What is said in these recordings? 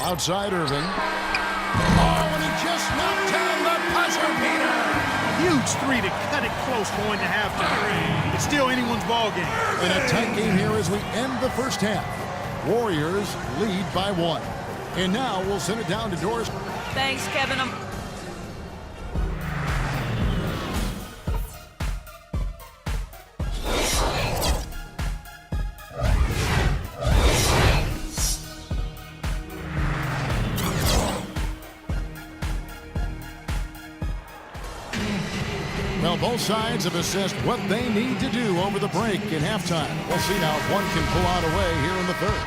Outside Irving. Oh, and he just knocked down the buzzer beater. Huge three to cut it close going to halftime. It's still anyone's ball game. In a tight game here as we end the first half. Warriors lead by 1. And now we'll send it down to Doris. Thanks, Kevin. Well, both sides have assessed what they need to do over the break in halftime. We'll see now if one can pull out away here in the third.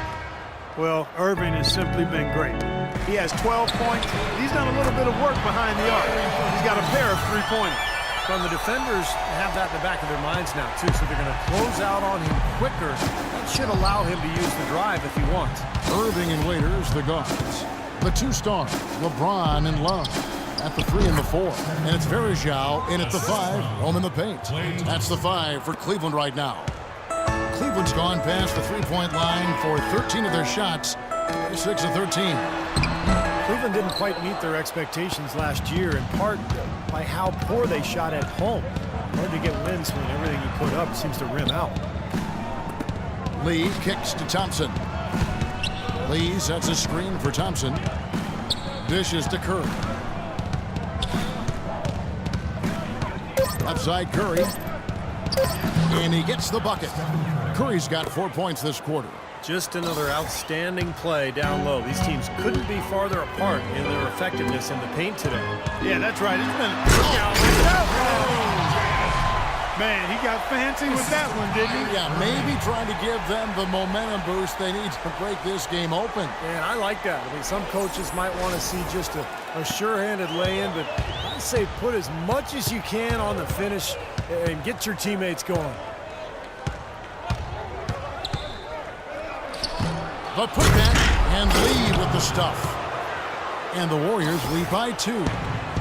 Well, Irving has simply been great. He has 12 points. He's done a little bit of work behind the arc. He's got a pair of three-pointers. From the defenders have that in the back of their minds now, too, so they're going to close out on him quicker. That should allow him to use the drive if he wants. Irving and Waiters, the guards. The 2 stars, LeBron and Love. At the 3 and the 4. And it's Varejao in at the 5. Home in the paint. That's the 5 for Cleveland right now. Cleveland's gone past the three-point line for 13 of their shots. 6 of 13. Cleveland didn't quite meet their expectations last year, in part by how poor they shot at home. Hard to get wins when everything you put up seems to rim out. Lee kicks to Thompson. Lee sets a screen for Thompson. Dishes to Curry. Outside Curry. And he gets the bucket. Curry's got 4 points this quarter. Just another outstanding play down low. These teams couldn't be farther apart in their effectiveness in the paint today. Yeah, that's right. It's been... Man, he got fancy with that one, didn't he? Yeah, maybe trying to give them the momentum boost they need to break this game open. Man, I like that. I mean, some coaches might want to see just a sure-handed lay-in, but I say put as much as you can on the finish and get your teammates going. But put that and lead with the stuff. And the Warriors lead by 2.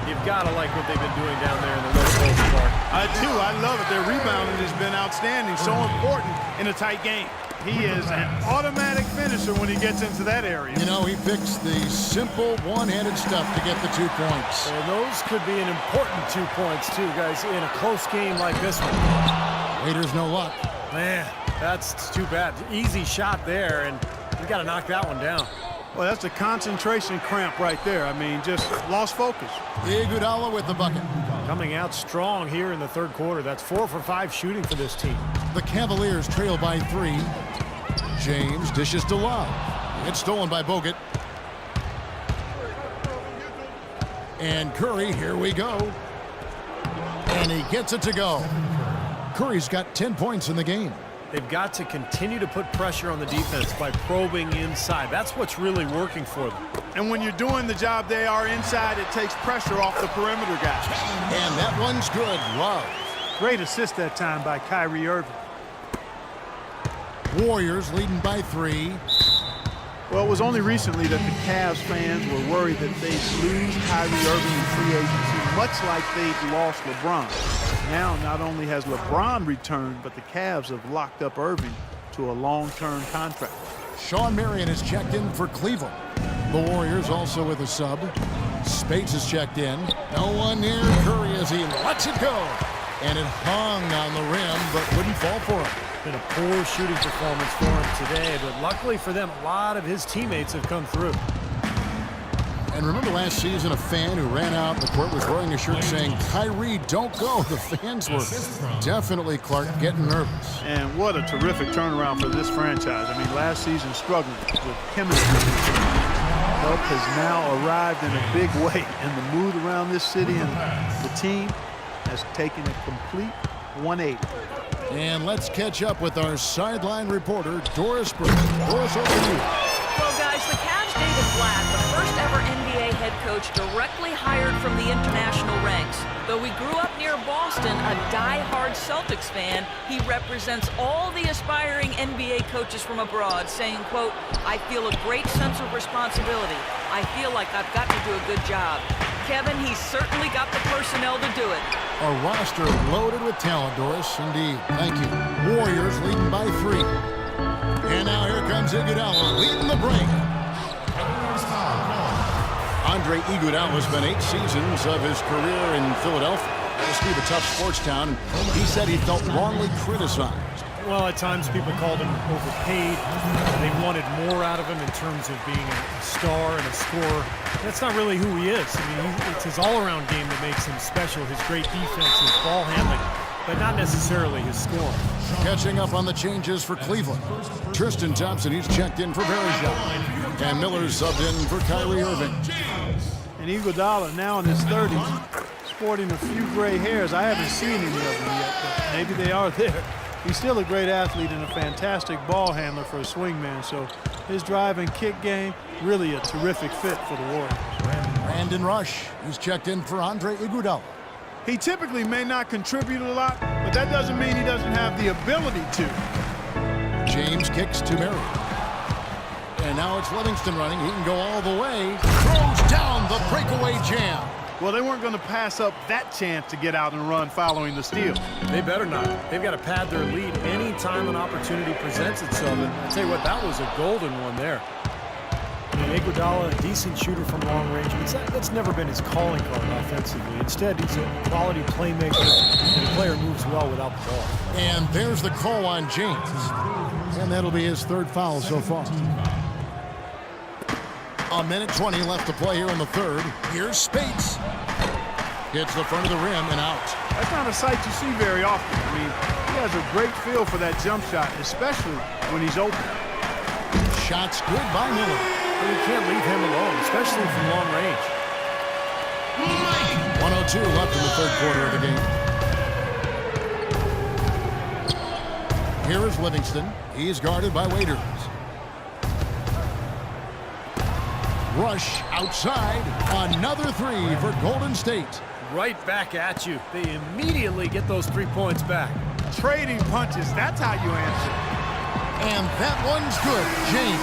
You've got to like what they've been doing down there in the low post part. I do. I love it. Their rebounding has been outstanding. So important in a tight game. He is an automatic finisher when he gets into that area. You know, he picks the simple one-handed stuff to get the 2 points. And those could be an important 2 points, too, guys, in a close game like this one. Raiders no luck. Man, that's too bad. Easy shot there, and you got to knock that one down. Well, that's a concentration cramp right there. I mean, just lost focus. Iguodala with the bucket. Coming out strong here in the third quarter. That's 4 for 5 shooting for this team. The Cavaliers trail by 3. James dishes to Love. It's stolen by Bogut. And Curry, here we go. And he gets it to go. Curry's got 10 points in the game. They've got to continue to put pressure on the defense by probing inside. That's what's really working for them. And when you're doing the job they are inside, it takes pressure off the perimeter guys. And that one's good. Love. Great assist that time by Kyrie Irving. Warriors leading by 3. Well, it was only recently that the Cavs fans were worried that they'd lose Kyrie Irving in free agency, much like they'd lost LeBron. Now, not only has LeBron returned, but the Cavs have locked up Irving to a long-term contract. Sean Marion is checked in for Cleveland. The Warriors also with a sub. Spates is checked in. No one near Curry as he lets it go. And it hung on the rim, but wouldn't fall for him. Been a poor shooting performance for him today, but luckily for them, a lot of his teammates have come through. And remember last season, a fan who ran out the court was wearing a shirt saying, "Kyrie, don't go." The fans were definitely, Clark, getting nervous. And what a terrific turnaround for this franchise. I mean, last season struggling with chemistry. Help has now arrived in a big way, and the mood around this city and the team has taken a complete 180. And let's catch up with our sideline reporter, Doris Burke. Doris, over to you. Well, guys, the Cavs' David Blatt, the first ever NBA head coach directly hired from the international ranks. Though he grew up near Boston, a die-hard Celtics fan, he represents all the aspiring NBA coaches from abroad, saying, quote, "I feel a great sense of responsibility. I feel like I've got to do a good job." Kevin, he's certainly got the personnel to do it. A roster loaded with talent, Doris. Indeed. Thank you. Warriors leading by 3. And now here comes Iguodala leading the break. Andre Iguodala spent 8 seasons of his career in Philadelphia. This be the tough sports town, and he said he felt wrongly criticized. Well, at times people called him overpaid. They wanted more out of him in terms of being a star and a scorer. That's not really who he is. I mean, it's his all-around game that makes him special. His great defense, his ball handling, but not necessarily his scoring. Catching up on the changes for Cleveland. Tristan Thompson, he's checked in for Bergeron. And Miller's subbed in for Kyrie Irving. And Iguodala now in his 30s, sporting a few gray hairs. I haven't seen any of them yet, but maybe they are there. He's still a great athlete and a fantastic ball handler for a swingman, so his drive and kick game, really a terrific fit for the Warriors. Brandon Rush, he's checked in for Andre Iguodala. He typically may not contribute a lot, but that doesn't mean he doesn't have the ability to. James kicks to Murray. And now it's Livingston running. He can go all the way. Throws down the breakaway jam. Well, they weren't going to pass up that chance to get out and run following the steal. They better not. They've got to pad their lead anytime an opportunity presents itself. And I'll tell you what, that was a golden one there. I mean, Iguodala, a decent shooter from long range, but that's never been his calling card offensively. Instead, he's a quality playmaker, and a player moves well without the ball. And there's the call on James. And that'll be his 3rd foul so far. A minute 20 left to play here in the 3rd. Here's Spates. Hits the front of the rim and out. That's not a sight you see very often. I mean, he has a great feel for that jump shot, especially when he's open. Shots good by Miller. But you can't leave him alone, especially from long range. 1:02 left in the 3rd quarter of the game. Here is Livingston. He's guarded by Waiters. Rush outside. Another 3 for Golden State. Right back at you. They immediately get those 3 points back. Trading punches, that's how you answer. And that one's good. James.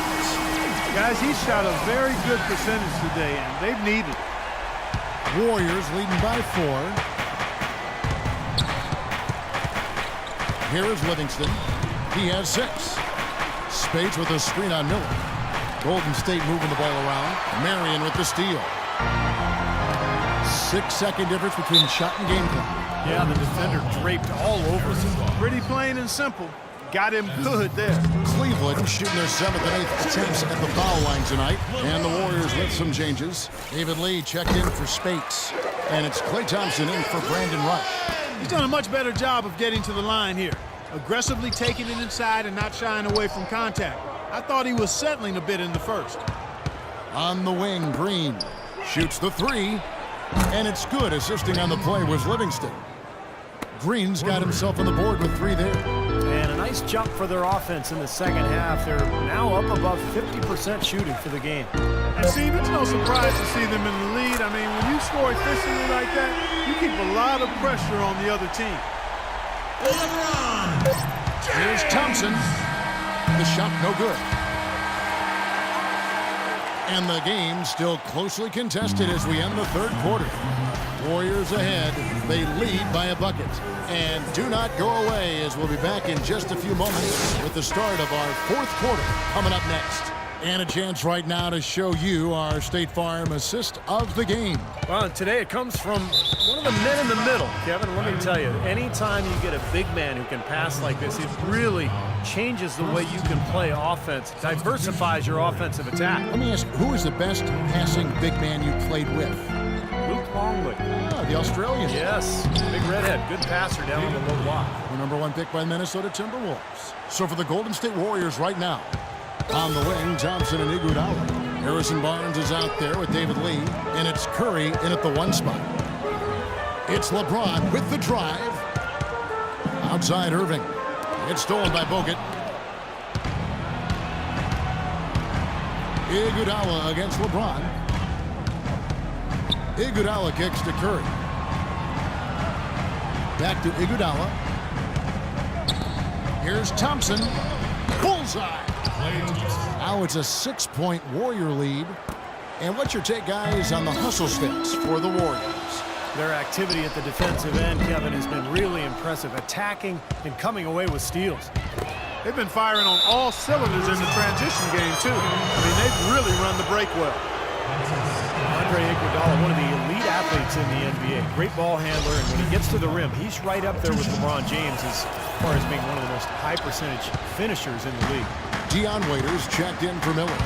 Guys, he shot a very good percentage today, and they've needed it. Warriors leading by 4. Here is Livingston. He has 6. Spades with a screen on Miller. Golden State moving the ball around. Marion with the steal. 6-second difference between shot and game clock. Yeah, the defender draped all over him. Pretty plain and simple. Got him good there. Cleveland shooting their 7th and 8th attempts at the foul line tonight. And the Warriors with some changes. David Lee checked in for Spates. And it's Klay Thompson in for Brandon Rush. He's done a much better job of getting to the line here. Aggressively taking it inside and not shying away from contact. I thought he was settling a bit in the 1st. On the wing, Green shoots the 3. And it's good. Assisting on the play was Livingston. Green's got himself on the board with 3 there. And a nice jump for their offense in the 2nd half. They're now up above 50% shooting for the game. And Steve, it's no surprise to see them in the lead. I mean, when you score efficiently like that, you keep a lot of pressure on the other team. Here's Thompson. The shot no good. And the game still closely contested as we end the 3rd quarter. Warriors ahead. They lead by a bucket. And do not go away, as we'll be back in just a few moments with the start of our 4th quarter coming up next. And a chance right now to show you our State Farm assist of the game. Well, today it comes from one of the men in the middle. Kevin, let me tell you, anytime you get a big man who can pass like this, it really changes the way you can play offense, diversifies your offensive attack. Let me ask, who is the best passing big man you played with? Luke Longley. Ah, the Australian. Yes, big redhead, good passer down on the low block. The #1 pick by the Minnesota Timberwolves. So for the Golden State Warriors right now, on the wing, Thompson and Iguodala. Harrison Barnes is out there with David Lee, and it's Curry in at the 1 spot. It's LeBron with the drive. Outside Irving. It's stolen by Bogut. Iguodala against LeBron. Iguodala kicks to Curry. Back to Iguodala. Here's Thompson. Bullseye. Now it's a 6-point Warrior lead. And what's your take, guys, on the hustle stats for the Warriors? Their activity at the defensive end, Kevin, has been really impressive, attacking and coming away with steals. They've been firing on all cylinders in the transition game, too. I mean, they've really run the break well. Andre Iguodala, one of the elite athletes in the NBA. Great ball handler, and when he gets to the rim, he's right up there with LeBron James as far as being one of the most high-percentage finishers in the league. Dion Waiters checked in for Miller.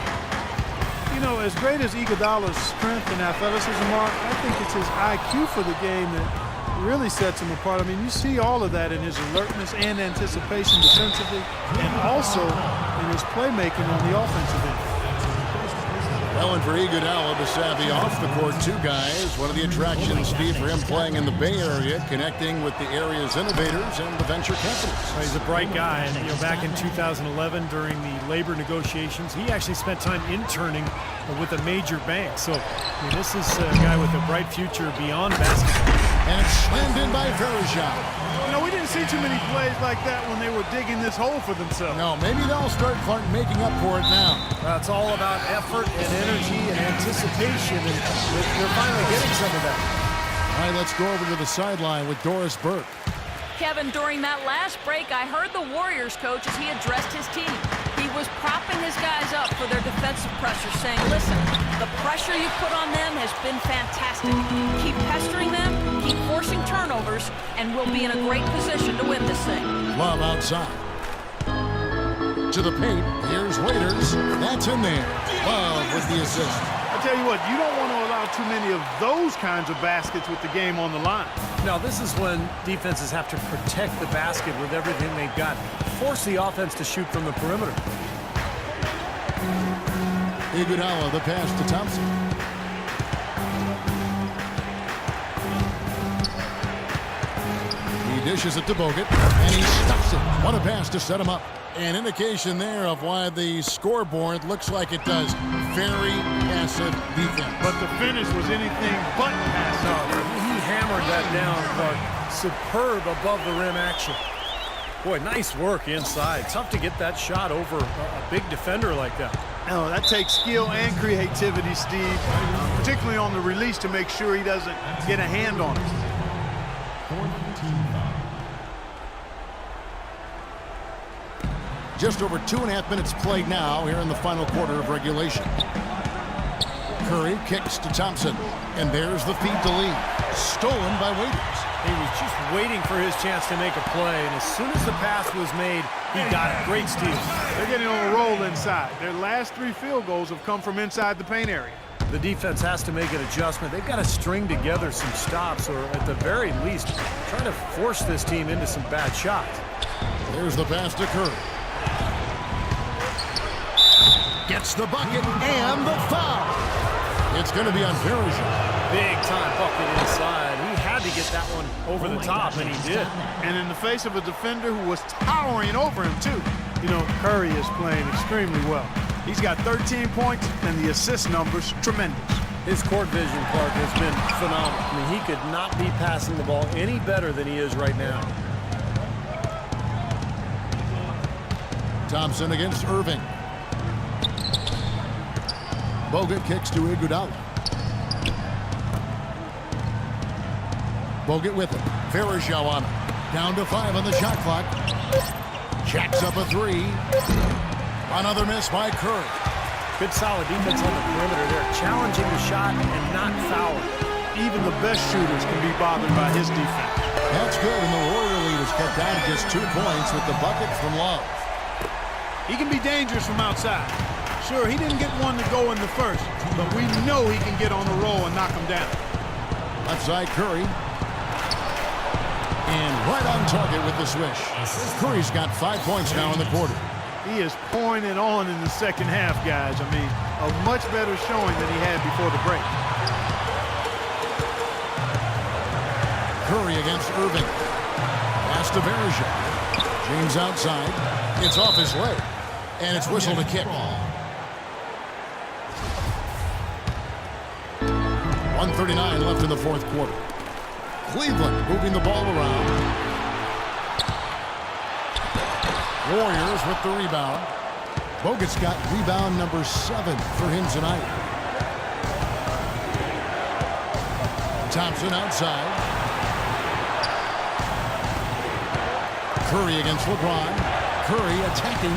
You know, as great as Iguodala's strength and athleticism are, I think it's his IQ for the game that really sets him apart. I mean, you see all of that in his alertness and anticipation defensively, and also in his playmaking on the offensive end. Well, and for Iguodala, the savvy off-the-court two guys. One of the attractions, Steve, for him playing in the Bay Area, connecting with the area's innovators and the venture capitalists. Well, he's a bright guy, and back in 2011 during the labor negotiations, he actually spent time interning with a major bank. So, this is a guy with a bright future beyond basketball. And it's slammed in by Verjao. You know, we didn't see too many plays like that when they were digging this hole for themselves. No, maybe they'll start Clark making up for it now. It's all about effort and energy and anticipation, and they're finally getting some of that. All right, let's go over to the sideline with Doris Burke. Kevin, during that last break, I heard the Warriors coach as he addressed his team. He was propping his guys up for their defensive pressure, saying, listen, the pressure you put on them has been fantastic. Keep pestering them, keep forcing turnovers, and we'll be in a great position to win this thing. Love outside. To the paint, here's Waiters. That's in there. Love with the assist. I tell you what, you don't want to allow too many of those kinds of baskets with the game on the line. Now, this is when defenses have to protect the basket with everything they've got. Force the offense to shoot from the perimeter. Iguodala, the pass to Thompson. He dishes it to Bogut, and he stuffs it. What a pass to set him up. An indication there of why the scoreboard looks like it does. Very passive defense. But the finish was anything but passive. He hammered that down, but superb above the rim action. Boy, nice work inside. Tough to get that shot over a big defender like that. No, that takes skill and creativity, Steve, particularly on the release to make sure he doesn't get a hand on it. Just over 2.5 minutes played now here in the final quarter of regulation. Curry kicks to Thompson, and there's the feed to lead. Stolen by Waiters. He was just waiting for his chance to make a play, and as soon as the pass was made, he got it. Great steal. They're getting on a roll inside. Their last 3 field goals have come from inside the paint area. The defense has to make an adjustment. They've got to string together some stops, or at the very least, try to force this team into some bad shots. There's the pass to Curry. Gets the bucket and the foul. It's going to be on Verjao. Big time bucket inside. He had to get that one over the top, and he did. And in the face of a defender who was towering over him, too. You know, Curry is playing extremely well. He's got 13 points, and the assist numbers tremendous. His court vision, Clark, has been phenomenal. I mean, he could not be passing the ball any better than he is right now. Thompson against Irving. Bogut kicks to Iguodala. Bogut with it. Verjao on it. Down to 5 on the shot clock. Jacks up a 3. Another miss by Curry. Good solid defense on the perimeter there. Challenging the shot and not fouling. Even the best shooters can be bothered by his defense. That's good, and the Warrior lead is cut down to just 2 points with the bucket from Love. He can be dangerous from outside. Sure, he didn't get one to go in the first, but we know he can get on the roll and knock him down. Left side, Curry. And right on target with the swish. Curry's got 5 points now in the quarter. He is pouring it on in the second half, guys. I mean, a much better showing than he had before the break. Curry against Irving. Pass to Verjao. James outside. It's off his leg. And it's whistled a kick. 1:39 left in the fourth quarter. Cleveland moving the ball around. Warriors with the rebound. Bogut's got rebound number 7 for him tonight. Thompson outside. Curry against LeBron. Curry attacking.